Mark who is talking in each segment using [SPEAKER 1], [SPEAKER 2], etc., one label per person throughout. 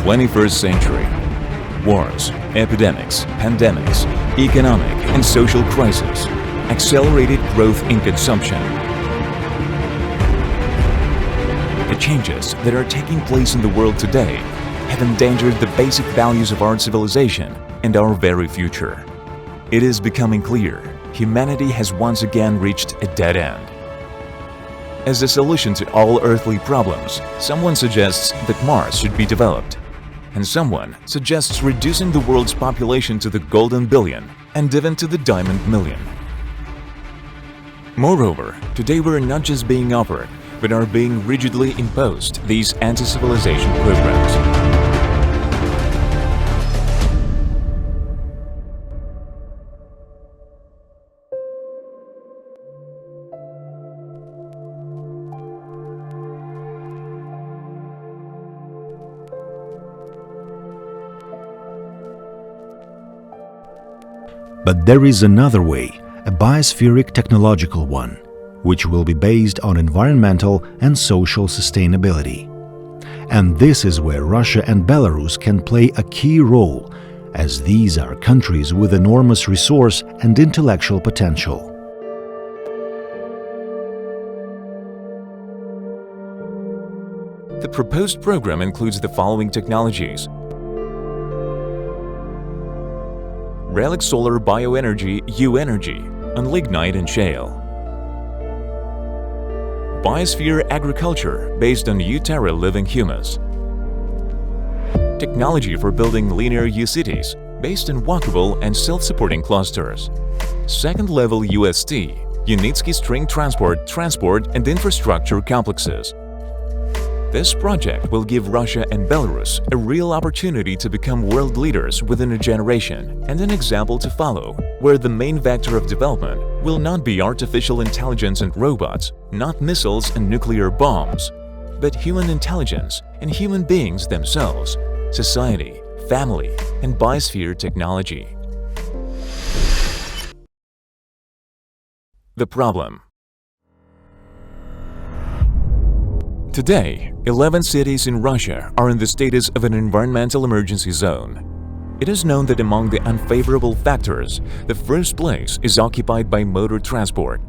[SPEAKER 1] 21st century. Wars, epidemics, pandemics, economic and social crises, accelerated growth in consumption. The changes that are taking place in the world today have endangered the basic values of our civilization and our very future. It is becoming clear humanity has once again reached a dead end. As a solution to all earthly problems, someone suggests that Mars should be developed, and someone suggests reducing the world's population to the golden billion and even to the diamond million. Moreover, today we're not just being offered, but are being rigidly imposed these anti-civilization programs.
[SPEAKER 2] But there is another way, a biospheric technological one, which will be based on environmental and social sustainability. And this is where Russia and Belarus can play a key role, as these are countries with enormous resource and intellectual potential.
[SPEAKER 1] The proposed program includes the following technologies: Relic Solar Bioenergy U-Energy on lignite and shale. Biosphere agriculture based on U-Terra living humus. Technology for building linear U-cities based on walkable and self-supporting clusters. Second-level UST, Unitsky string transport and infrastructure complexes. This project will give Russia and Belarus a real opportunity to become world leaders within a generation and an example to follow, where the main vector of development will not be artificial intelligence and robots, not missiles and nuclear bombs, but human intelligence and human beings themselves, society, family, and biosphere technology. The problem. Today, 11 cities in Russia are in the status of an environmental emergency zone. It is known that among the unfavorable factors, the first place is occupied by motor transport.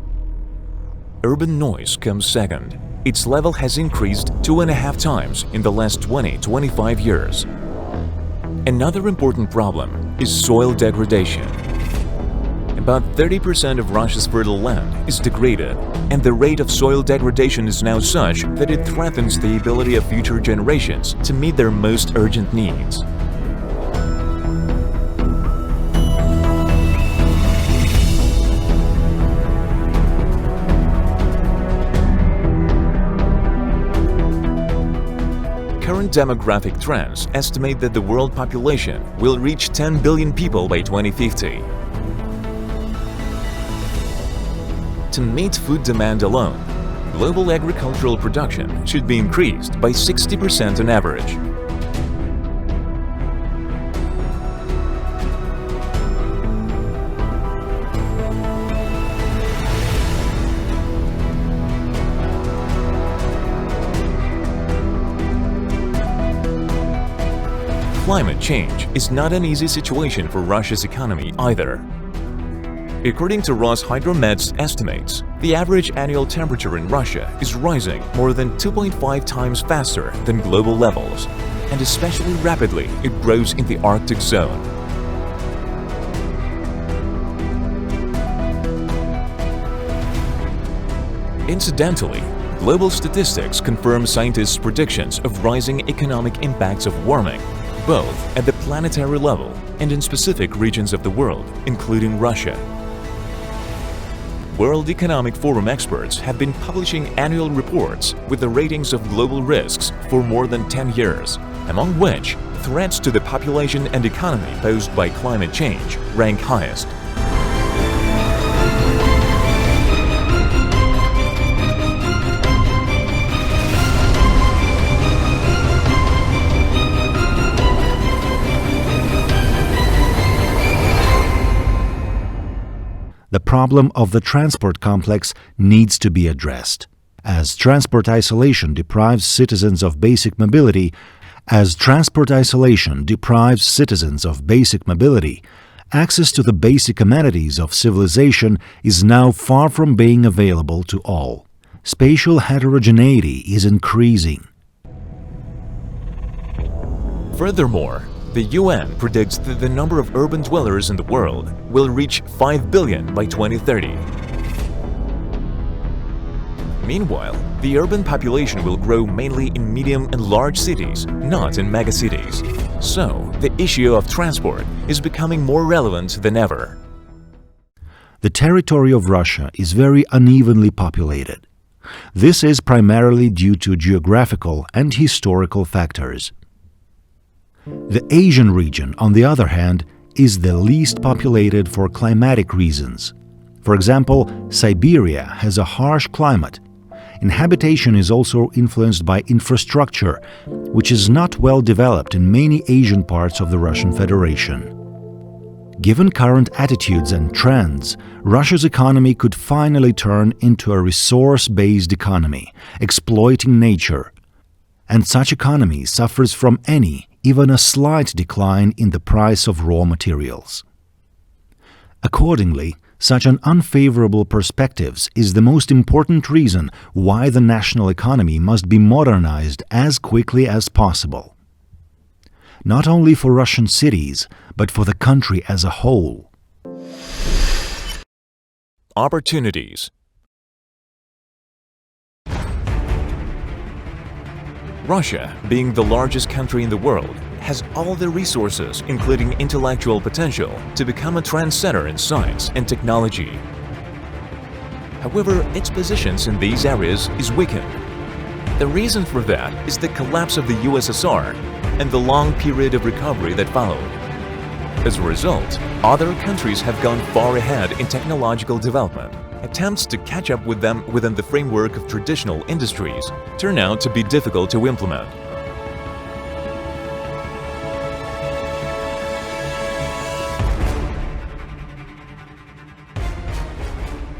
[SPEAKER 1] Urban noise comes second. Its level has increased 2.5 times in the last 20-25 years. Another important problem is soil degradation. About 30% of Russia's fertile land is degraded, and the rate of soil degradation is now such that it threatens the ability of future generations to meet their most urgent needs. Current demographic trends estimate that the world population will reach 10 billion people by 2050. To meet food demand alone, global agricultural production should be increased by 60% on average. Climate change is not an easy situation for Russia's economy either. According to Roshydromet's estimates, the average annual temperature in Russia is rising more than 2.5 times faster than global levels, and especially rapidly it grows in the Arctic zone. Incidentally, global statistics confirm scientists' predictions of rising economic impacts of warming, both at the planetary level and in specific regions of the world, including Russia. World Economic Forum experts have been publishing annual reports with the ratings of global risks for more than 10 years, among which threats to the population and economy posed by climate change rank highest.
[SPEAKER 2] The problem of the transport complex needs to be addressed, as transport isolation deprives citizens of basic mobility As transport isolation deprives citizens of basic mobility, access to the basic amenities of civilization is now far from being available to all. Spatial heterogeneity is increasing.
[SPEAKER 1] Furthermore, the UN predicts that the number of urban dwellers in the world will reach 5 billion by 2030. Meanwhile, the urban population will grow mainly in medium and large cities, not in megacities. So, the issue of transport is becoming more relevant than ever.
[SPEAKER 2] The territory of Russia is very unevenly populated. This is primarily due to geographical and historical factors. The Asian region, on the other hand, is the least populated for climatic reasons. For example, Siberia has a harsh climate. Inhabitation is also influenced by infrastructure, which is not well developed in many Asian parts of the Russian Federation. Given current attitudes and trends, Russia's economy could finally turn into a resource-based economy, exploiting nature. And such economy suffers from any, even a slight decline in the price of raw materials. Accordingly, such an unfavorable perspectives is the most important reason why the national economy must be modernized as quickly as possible. Not only for Russian cities, but for the country as a whole.
[SPEAKER 1] Opportunities. Russia, being the largest country in the world, has all the resources, including intellectual potential, to become a trendsetter in science and technology. However, its positions in these areas is weakened. The reason for that is the collapse of the USSR and the long period of recovery that followed. As a result, other countries have gone far ahead in technological development. Attempts to catch up with them within the framework of traditional industries turn out to be difficult to implement.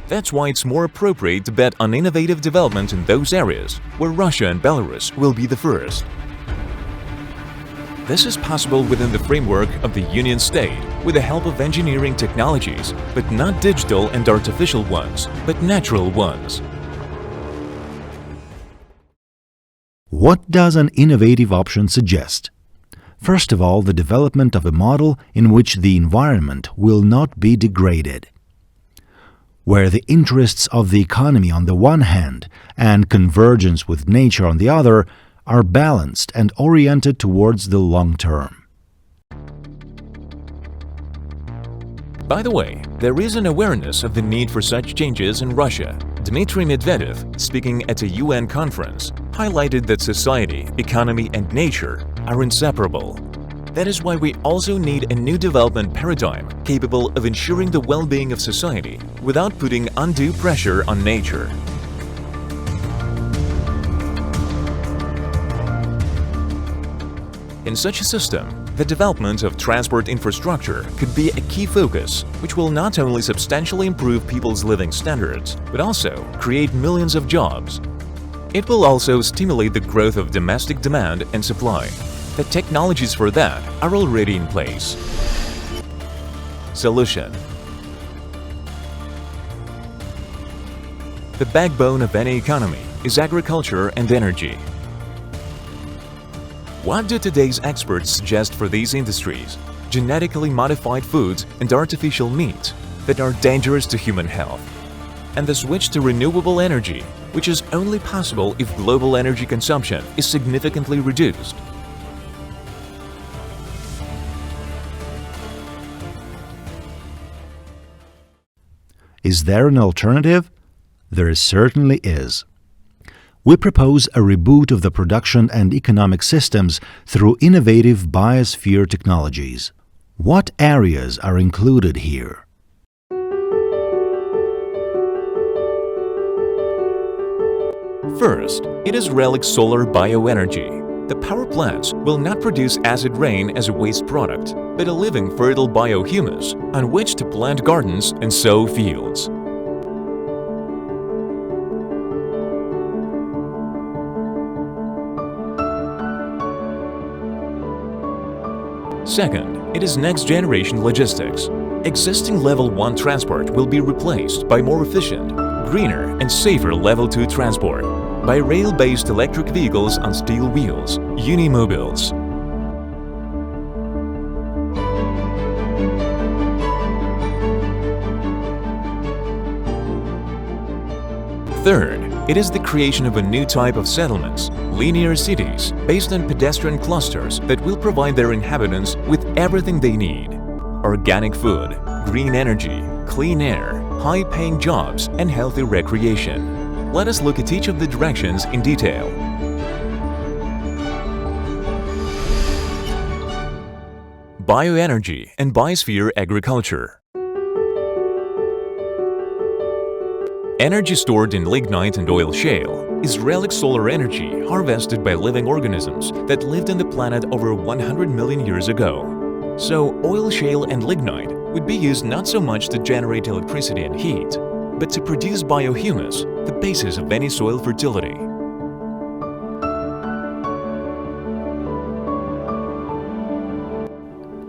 [SPEAKER 1] That's why it's more appropriate to bet on innovative development in those areas where Russia and Belarus will be the first. This is possible within the framework of the Union State with the help of engineering technologies, but not digital and artificial ones, but natural ones.
[SPEAKER 2] What does an innovative option suggest? First of all, the development of a model in which the environment will not be degraded, where the interests of the economy on the one hand and convergence with nature on the other are balanced and oriented towards the long term.
[SPEAKER 1] By the way, there is an awareness of the need for such changes in Russia. Dmitry Medvedev, speaking at a UN conference, highlighted that society, economy and nature are inseparable. That is why we also need a new development paradigm capable of ensuring the well-being of society without putting undue pressure on nature. In such a system, the development of transport infrastructure could be a key focus, which will not only substantially improve people's living standards, but also create millions of jobs. It will also stimulate the growth of domestic demand and supply. The technologies for that are already in place. Solution. The backbone of any economy is agriculture and energy. What do today's experts suggest for these industries? Genetically modified foods and artificial meat that are dangerous to human health. And the switch to renewable energy, which is only possible if global energy consumption is significantly reduced.
[SPEAKER 2] Is there an alternative? There certainly is. We propose a reboot of the production and economic systems through innovative biosphere technologies. What areas are included here?
[SPEAKER 1] First, it is relic solar bioenergy. The power plants will not produce acid rain as a waste product, but a living fertile biohumus on which to plant gardens and sow fields. Second, it is next-generation logistics. Existing Level 1 transport will be replaced by more efficient, greener and safer Level 2 transport by rail-based electric vehicles on steel wheels, unimobiles. Third, it is the creation of a new type of settlements, linear cities, based on pedestrian clusters that will provide their inhabitants with everything they need: organic food, green energy, clean air, high-paying jobs, and healthy recreation. Let us look at each of the directions in detail. Bioenergy and Biosphere agriculture. Energy stored in lignite and oil shale is relic solar energy harvested by living organisms that lived on the planet over 100 million years ago. So, oil shale and lignite would be used not so much to generate electricity and heat, but to produce biohumus, the basis of any soil fertility.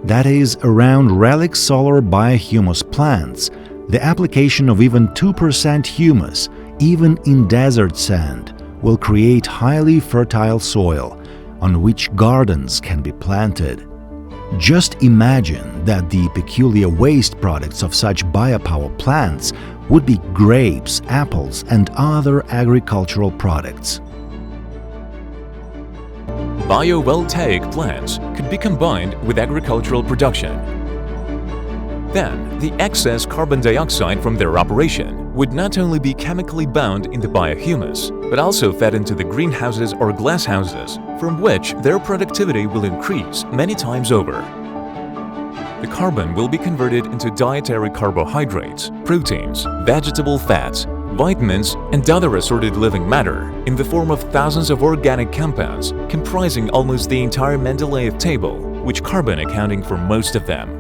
[SPEAKER 2] That is, around relic solar biohumus plants, the application of even 2% humus, even in desert sand, will create highly fertile soil on which gardens can be planted. Just imagine that the peculiar waste products of such biopower plants would be grapes, apples, and other agricultural products.
[SPEAKER 1] Biovoltaic plants could be combined with agricultural production. Then, the excess carbon dioxide from their operation would not only be chemically bound in the biohumus, but also fed into the greenhouses or glasshouses, from which their productivity will increase many times over. The carbon will be converted into dietary carbohydrates, proteins, vegetable fats, vitamins, and other assorted living matter in the form of thousands of organic compounds comprising almost the entire Mendeleev table, with carbon accounting for most of them.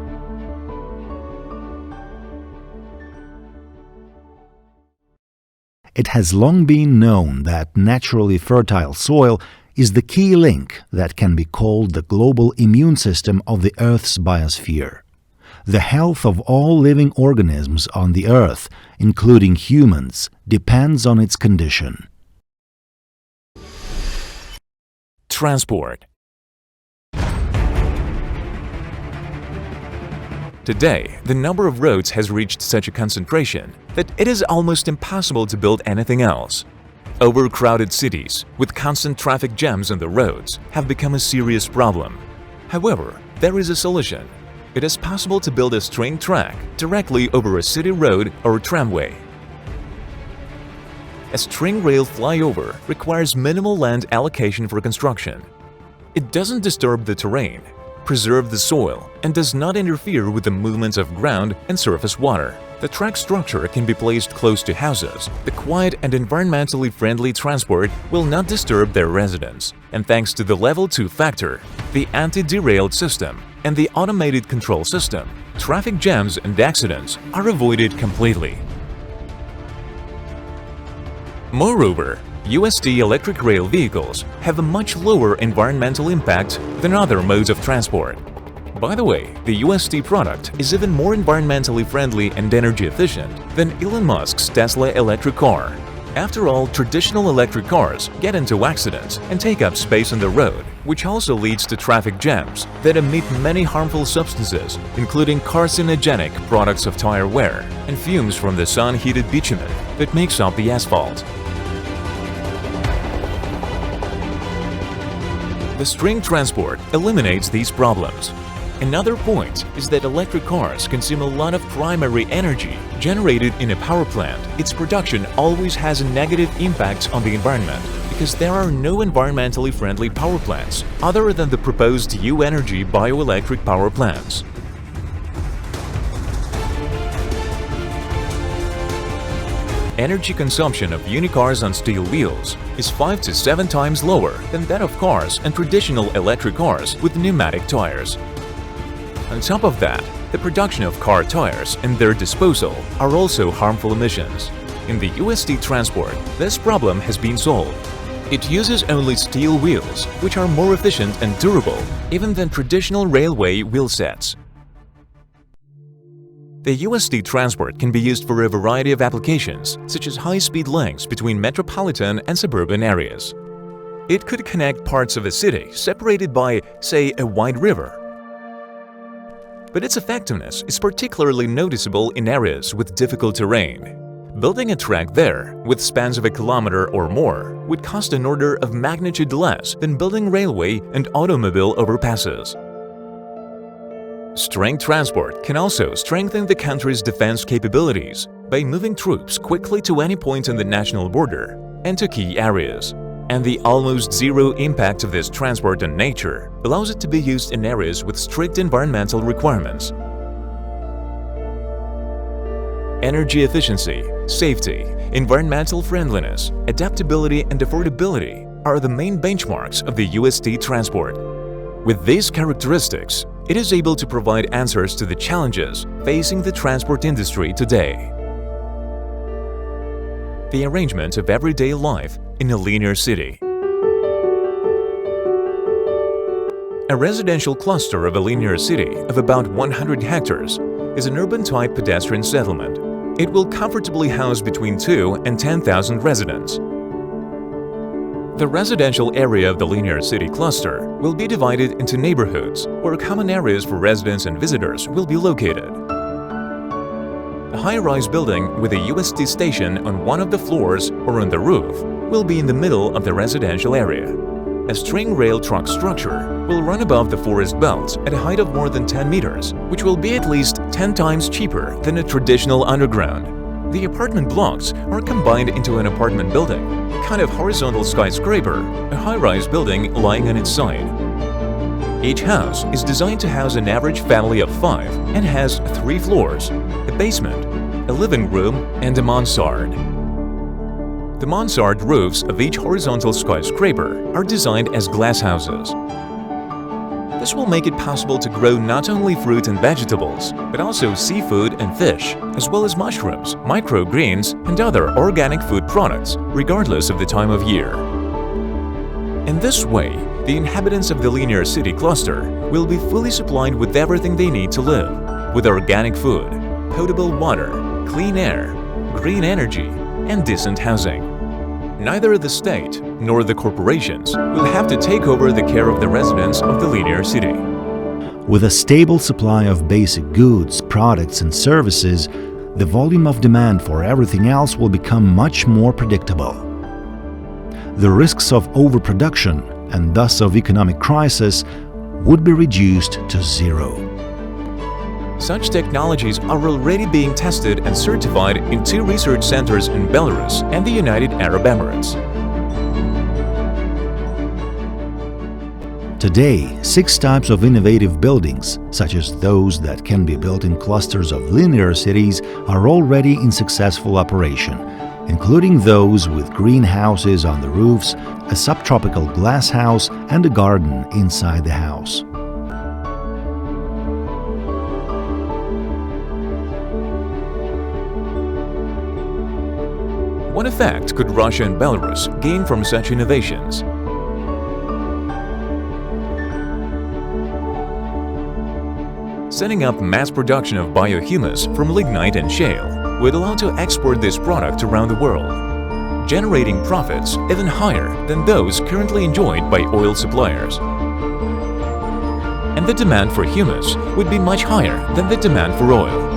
[SPEAKER 2] It has long been known that naturally fertile soil is the key link that can be called the global immune system of the Earth's biosphere. The health of all living organisms on the Earth, including humans, depends on its condition.
[SPEAKER 1] Transport. Today, the number of roads has reached such a concentration that it is almost impossible to build anything else. Overcrowded cities, with constant traffic jams on the roads, have become a serious problem. However, there is a solution. It is possible to build a train track directly over a city road or tramway. A string rail flyover requires minimal land allocation for construction. It doesn't disturb the terrain, preserve the soil, and does not interfere with the movements of ground and surface water. The track structure can be placed close to houses. The quiet and environmentally friendly transport will not disturb their residents. And thanks to the Level 2 factor, the anti-derailed system, and the automated control system, traffic jams and accidents are avoided completely. Moreover, UST electric rail vehicles have a much lower environmental impact than other modes of transport. By the way, the UST product is even more environmentally friendly and energy efficient than Elon Musk's Tesla electric car. After all, traditional electric cars get into accidents and take up space on the road, which also leads to traffic jams that emit many harmful substances, including carcinogenic products of tire wear and fumes from the sun-heated bitumen that makes up the asphalt. The string transport eliminates these problems. Another point is that electric cars consume a lot of primary energy generated in a power plant. Its production always has a negative impact on the environment because there are no environmentally friendly power plants other than the proposed U-Energy bioelectric power plants. Energy consumption of unicars on steel wheels is 5 to 7 times lower than that of cars and traditional electric cars with pneumatic tires. On top of that, the production of car tires and their disposal are also harmful emissions. In the UST transport, this problem has been solved. It uses only steel wheels, which are more efficient and durable even than traditional railway wheel sets. The USD transport can be used for a variety of applications, such as high-speed links between metropolitan and suburban areas. It could connect parts of a city separated by, say, a wide river. But its effectiveness is particularly noticeable in areas with difficult terrain. Building a track there, with spans of a kilometer or more, would cost an order of magnitude less than building railway and automobile overpasses. Strength transport can also strengthen the country's defense capabilities by moving troops quickly to any point on the national border and to key areas. And the almost zero impact of this transport on nature allows it to be used in areas with strict environmental requirements. Energy efficiency, safety, environmental friendliness, adaptability and affordability are the main benchmarks of the USD transport. With these characteristics, it is able to provide answers to the challenges facing the transport industry today. The arrangement of everyday life in a linear city. A residential cluster of a linear city of about 100 hectares is an urban-type pedestrian settlement. It will comfortably house between 2,000 and 10,000 residents. The residential area of the linear city cluster will be divided into neighborhoods where common areas for residents and visitors will be located. A high-rise building with a USD station on one of the floors or on the roof will be in the middle of the residential area. A string rail truck structure will run above the forest belt at a height of more than 10 meters, which will be at least 10 times cheaper than a traditional underground. The apartment blocks are combined into an apartment building, a kind of horizontal skyscraper, a high-rise building lying on its side. Each house is designed to house an average family of 5 and has 3 floors, a basement, a living room, and a mansard. The mansard roofs of each horizontal skyscraper are designed as glass houses. This will make it possible to grow not only fruit and vegetables, but also seafood and fish, as well as mushrooms, microgreens, and other organic food products, regardless of the time of year. In this way, the inhabitants of the linear city cluster will be fully supplied with everything they need to live, with organic food, potable water, clean air, green energy, and decent housing. Neither the state nor the corporations will have to take over the care of the residents of the linear city.
[SPEAKER 2] With a stable supply of basic goods, products and services, the volume of demand for everything else will become much more predictable. The risks of overproduction and thus of economic crisis would be reduced to zero.
[SPEAKER 1] Such technologies are already being tested and certified in 2 research centers in Belarus and the United Arab Emirates.
[SPEAKER 2] Today, 6 types of innovative buildings, such as those that can be built in clusters of linear cities, are already in successful operation, including those with greenhouses on the roofs, a subtropical glass house, and a garden inside the house.
[SPEAKER 1] What effect could Russia and Belarus gain from such innovations? Setting up mass production of biohumus from lignite and shale would allow to export this product around the world, generating profits even higher than those currently enjoyed by oil suppliers. And the demand for humus would be much higher than the demand for oil.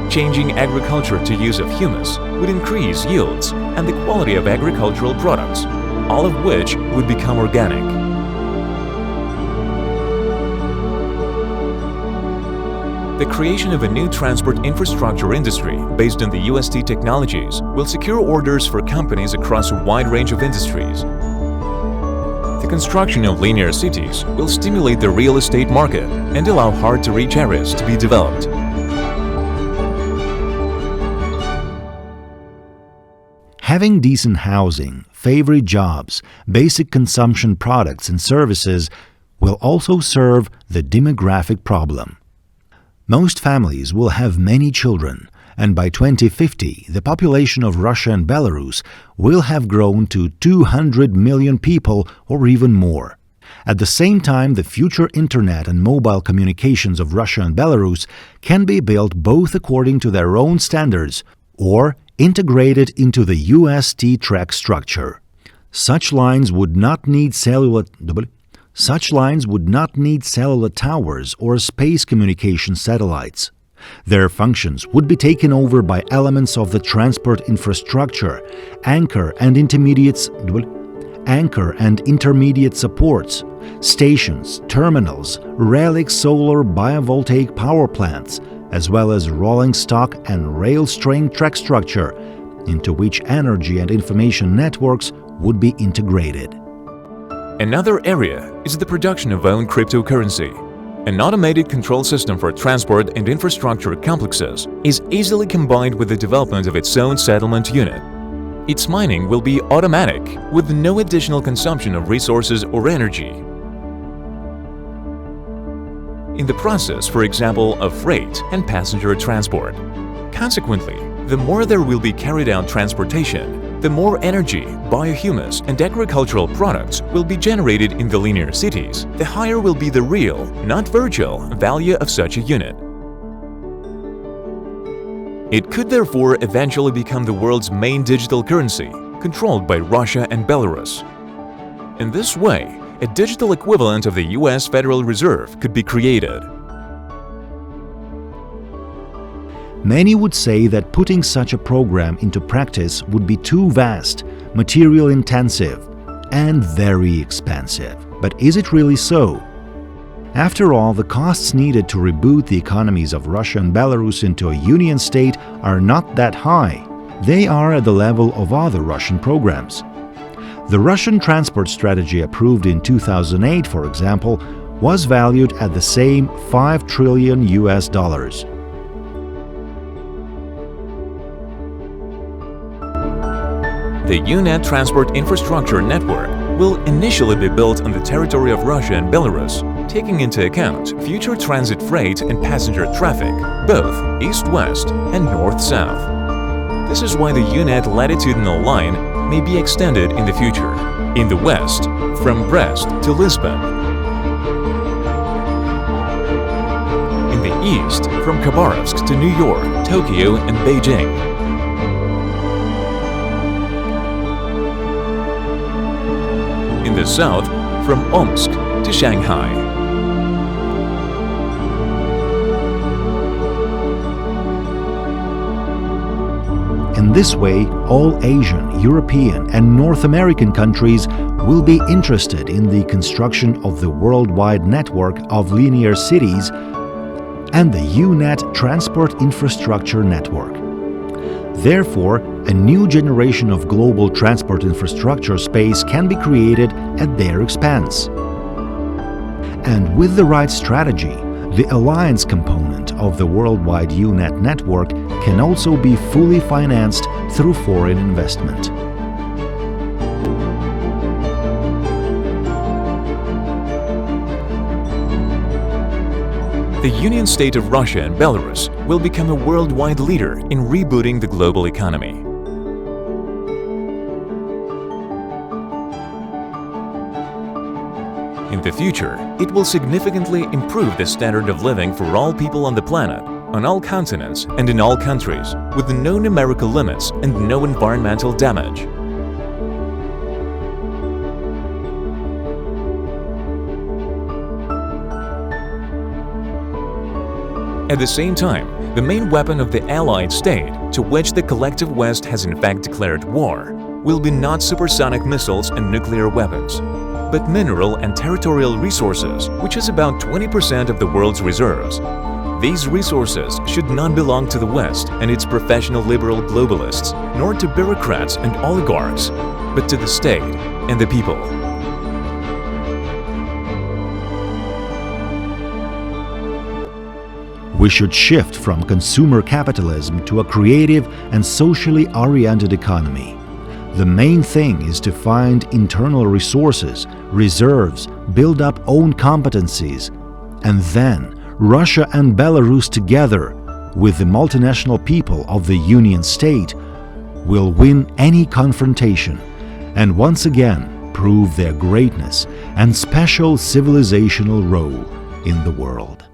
[SPEAKER 1] Changing agriculture to use of humus would increase yields and the quality of agricultural products, all of which would become organic. The creation of a new transport infrastructure industry based on the USD technologies will secure orders for companies across a wide range of industries. The construction of linear cities will stimulate the real estate market and allow hard-to-reach areas to be developed.
[SPEAKER 2] Having decent housing, favorite jobs, basic consumption products and services will also serve the demographic problem. Most families will have many children, and by 2050 the population of Russia and Belarus will have grown to 200 million people or even more. At the same time, the future internet and mobile communications of Russia and Belarus can be built both according to their own standards or integrated into the UST-TREC structure. Such lines would not need cellular towers or space communication satellites. Their functions would be taken over by elements of the transport infrastructure, anchor and intermediate supports, stations, terminals, relic solar biovoltaic power plants, as well as rolling stock and rail-string track structure, into which energy and information networks would be integrated.
[SPEAKER 1] Another area is the production of own cryptocurrency. An automated control system for transport and infrastructure complexes is easily combined with the development of its own settlement unit. Its mining will be automatic, with no additional consumption of resources or energy. In the process, for example, of freight and passenger transport. Consequently, the more there will be carried out transportation, the more energy, biohumus, and agricultural products will be generated in the linear cities, the higher will be the real, not virtual, value of such a unit. It could therefore eventually become the world's main digital currency, controlled by Russia and Belarus. In this way, a digital equivalent of the US Federal Reserve could be created.
[SPEAKER 2] Many would say that putting such a program into practice would be too vast, material-intensive, and very expensive. But is it really so? After all, the costs needed to reboot the economies of Russia and Belarus into a union state are not that high. They are at the level of other Russian programs. The Russian transport strategy approved in 2008, for example, was valued at the same $5 trillion.
[SPEAKER 1] The UNET transport infrastructure network will initially be built on the territory of Russia and Belarus, taking into account future transit freight and passenger traffic, both east-west and north-south. This is why the UNET latitudinal line may be extended in the future. In the west, from Brest to Lisbon. In the east, from Khabarovsk to New York, Tokyo, and Beijing. In the south, from Omsk to Shanghai.
[SPEAKER 2] In this way, all Asian, European, and North American countries will be interested in the construction of the worldwide network of linear cities and the UNET transport infrastructure network. Therefore, a new generation of global transport infrastructure space can be created at their expense. And with the right strategy, the alliance component of the worldwide UNET network can also be fully financed through foreign investment.
[SPEAKER 1] The Union State of Russia and Belarus will become a worldwide leader in rebooting the global economy. In the future, it will significantly improve the standard of living for all people on the planet, on all continents and in all countries, with no numerical limits and no environmental damage. At the same time, the main weapon of the Allied state, to which the collective West has in fact declared war, will be not supersonic missiles and nuclear weapons, but mineral and territorial resources, which is about 20% of the world's reserves. These resources should not belong to the West and its professional liberal globalists, nor to bureaucrats and oligarchs, but to the state and the people.
[SPEAKER 2] We should shift from consumer capitalism to a creative and socially oriented economy. The main thing is to find internal resources, reserves, build up own competencies, and then Russia and Belarus together with the multinational people of the Union State, will win any confrontation and once again prove their greatness and special civilizational role in the world.